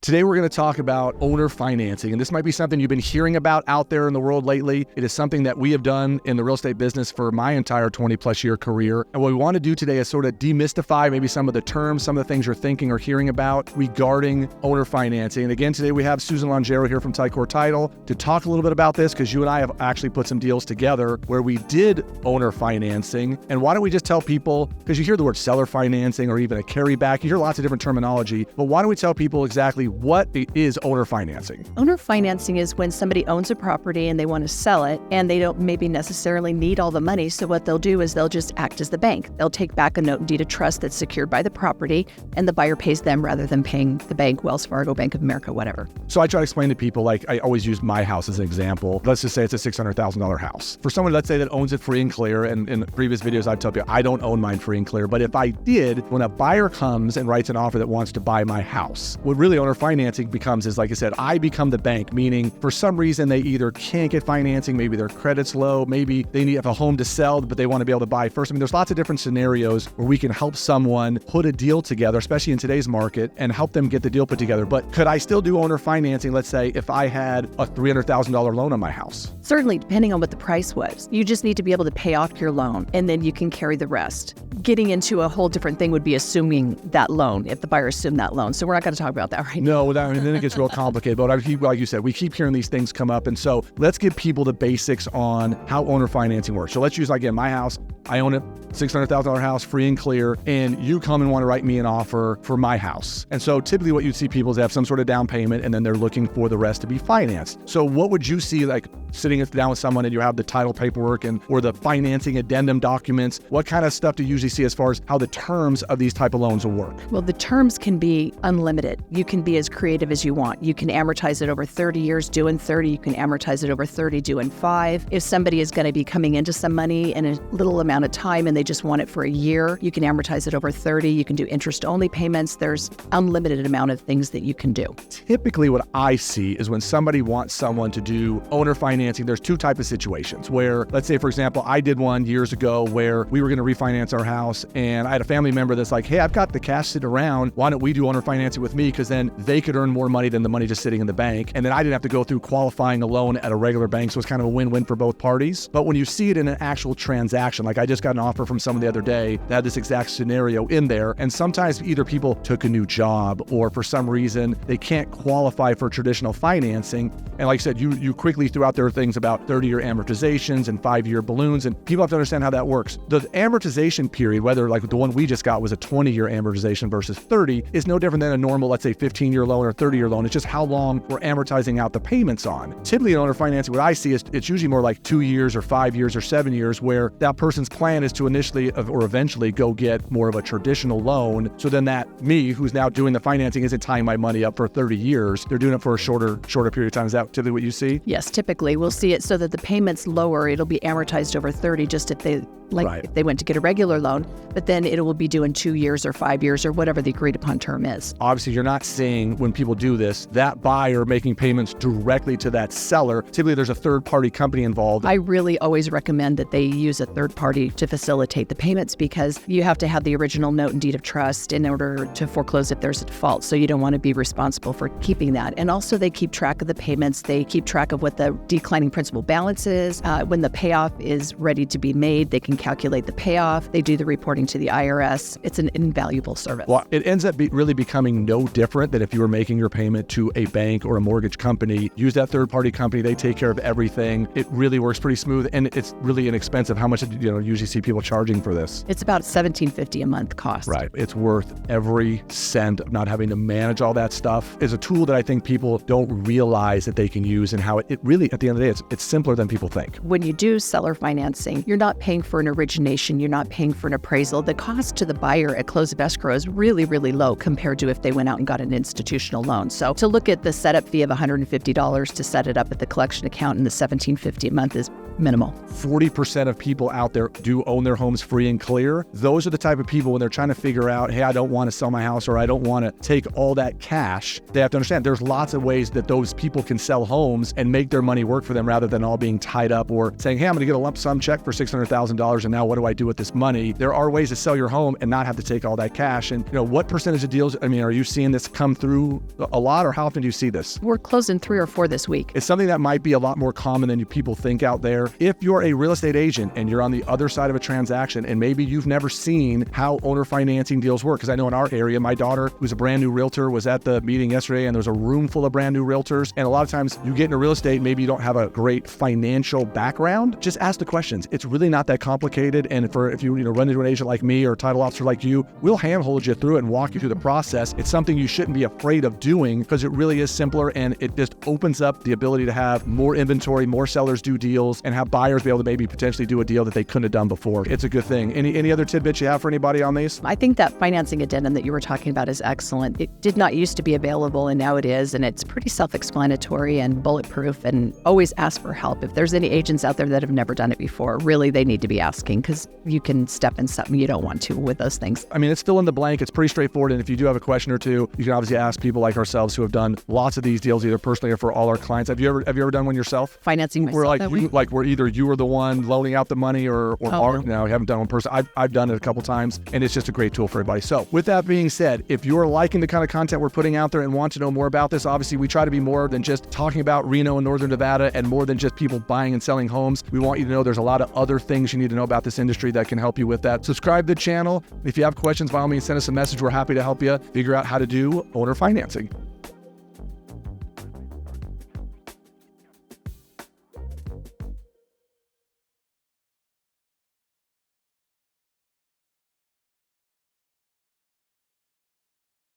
Today we're going to talk about owner financing, and this might be something you've been hearing about out there in the world lately. It is something that we have done in the real estate business for my entire 20-plus year career. And what we want to do today is sort of demystify maybe some of the terms, some of the things you're thinking or hearing about regarding owner financing. And again, today we have Susan Longero here from Ticor Title to talk a little bit about this, because you and I have actually put some deals together where we did owner financing. And why don't we just tell people, because you hear the word seller financing or even a carryback, you hear lots of different terminology, but why don't we tell people exactly what is owner financing? Owner financing is when somebody owns a property and they want to sell it, and they don't maybe necessarily need all the money. So what they'll do is they'll just act as the bank. They'll take back a note and deed of trust that's secured by the property, and the buyer pays them rather than paying the bank, Wells Fargo, Bank of America, whatever. So I try to explain to people, like I always use my house as an example. Let's just say it's a $600,000 house. For someone, let's say, that owns it free and clear, and in previous videos I've told you, I don't own mine free and clear, but if I did, when a buyer comes and writes an offer that wants to buy my house, what really owner financing becomes is, like I said, I become the bank, meaning for some reason they either can't get financing, maybe their credit's low, maybe they need a home to sell, but they want to be able to buy first. I mean, there's lots of different scenarios where we can help someone put a deal together, especially in today's market, and help them get the deal put together. But could I still do owner financing, let's say, if I had a $300,000 loan on my house? Certainly, depending on what the price was. You just need to be able to pay off your loan, and then you can carry the rest. Getting into a whole different thing would be assuming that loan, if the buyer assumed that loan. So we're not going to talk about that right now. No, then it gets real complicated. But like you said, we keep hearing these things come up. And so let's give people the basics on how owner financing works. So let's use, again, my house. I own a $600,000 house, free and clear, and you come and want to write me an offer for my house. And so typically what you'd see people is they have some sort of down payment, and then they're looking for the rest to be financed. So what would you see, like sitting down with someone and you have the title paperwork or the financing addendum documents? What kind of stuff do you usually see as far as how the terms of these type of loans will work? Well, the terms can be unlimited. You can be as creative as you want. You can amortize it over 30 years, due in 30. You can amortize it over 30, due in 5. If somebody is going to be coming into some money in a little amount of time and they just want it for a year, you can amortize it over 30. You can do interest-only payments. There's unlimited amount of things that you can do. Typically what I see is when somebody wants someone to do owner financing, there's two types of situations where, let's say, for example, I did one years ago where we were going to refinance our house, and I had a family member that's like, hey, I've got the cash sitting around. Why don't we do owner financing with me? Because then they could earn more money than the money just sitting in the bank. And then I didn't have to go through qualifying a loan at a regular bank. So it's kind of a win-win for both parties. But when you see it in an actual transaction, like I just got an offer from someone the other day that had this exact scenario in there. And sometimes either people took a new job, or for some reason they can't qualify for traditional financing. And like I said, you quickly threw out there things about 30-year amortizations and 5-year balloons, and people have to understand how that works. The amortization period, whether like the one we just got was a 20-year amortization versus 30, is no different than a normal, let's say, 15-year loan or 30-year loan. It's just how long we're amortizing out the payments on. Typically in owner financing, what I see is it's usually more like 2 years or 5 years or 7 years, where that person's plan is to initially or eventually go get more of a traditional loan. So then that me, who's now doing the financing, isn't tying my money up for 30 years. They're doing it for a shorter period of time. Is that typically what you see? Yes, typically we'll see it so that the payment's lower. It'll be amortized over 30, just if they if they went to get a regular loan, but then it will be due in 2 years or 5 years or whatever the agreed upon term is. Obviously, you're not seeing, when people do this, that buyer making payments directly to that seller. Typically, there's a third-party company involved. I really always recommend that they use a third party to facilitate the payments, because you have to have the original note and deed of trust in order to foreclose if there's a default. So you don't want to be responsible for keeping that. And also they keep track of the payments. They keep track of what the declining principal balance is. When the payoff is ready to be made, they can calculate the payoff. They do the reporting to the IRS. It's an invaluable service. Well, it ends up really becoming no different than if you were making your payment to a bank or a mortgage company. Use that third-party company. They take care of everything. It really works pretty smooth, and it's really inexpensive. How much do you usually see people charging for this? It's about $17.50 a month cost. Right. It's worth every cent of not having to manage all that stuff. It's a tool that I think people don't realize that they can use, and how it really, at the end of the day, it's simpler than people think. When you do seller financing, you're not paying for an origination. You're not paying for an appraisal. The cost to the buyer at close of escrow is really, really low compared to if they went out and got an institutional loan. So to look at the setup fee of $150 to set it up at the collection account and the $17.50 a month is minimal. 40% of people out there do own their homes free and clear. Those are the type of people when they're trying to figure out, hey, I don't want to sell my house, or I don't want to take all that cash. They have to understand there's lots of ways that those people can sell homes and make their money work for them rather than all being tied up or saying, hey, I'm going to get a lump sum check for $600,000 and now what do I do with this money? There are ways to sell your home and not have to take all that cash. And what percentage of deals, are you seeing this come through a lot, or how often do you see this? We're closing 3 or 4 this week. It's something that might be a lot more common than people think out there. If you're a real estate agent and you're on the other side of a transaction and maybe you've never seen how owner financing deals work, because I know in our area, my daughter, who's a brand new realtor, was at the meeting yesterday and there's a room full of brand new realtors. And a lot of times you get into real estate, maybe you don't have a great financial background. Just ask the questions. It's really not that complicated. And if you run into an agent like me or a title officer like you, we'll handhold you through it and walk you through the process. It's something you shouldn't be afraid of doing because it really is simpler, and it just opens up the ability to have more inventory, more sellers do deals, and have buyers be able to maybe potentially do a deal that they couldn't have done before. It's a good thing. Any other tidbits you have for anybody on these? I think that financing addendum that you were talking about is excellent. It did not used to be available, and now it is, and it's pretty self-explanatory and bulletproof, and always ask for help. If there's any agents out there that have never done it before, really they need to be asking, because you can step in something you don't want to with those things. It's still in the blank. It's pretty straightforward, and if you do have a question or two, you can obviously ask people like ourselves who have done lots of these deals, either personally or for all our clients. Have you ever done one yourself? Financing myself. Where either you were the one loaning out the money or no, you haven't done one personally. I've done it a couple times, and it's just a great tool for everybody. So with that being said, if you're liking the kind of content we're putting out there and want to know more about this, obviously we try to be more than just talking about Reno and Northern Nevada and more than just people buying and selling homes. We want you to know there's a lot of other things you need to know about this industry that can help you with that. Subscribe to the channel. If you have questions, by all means, send us a message. We're happy to help you figure out how to do owner financing.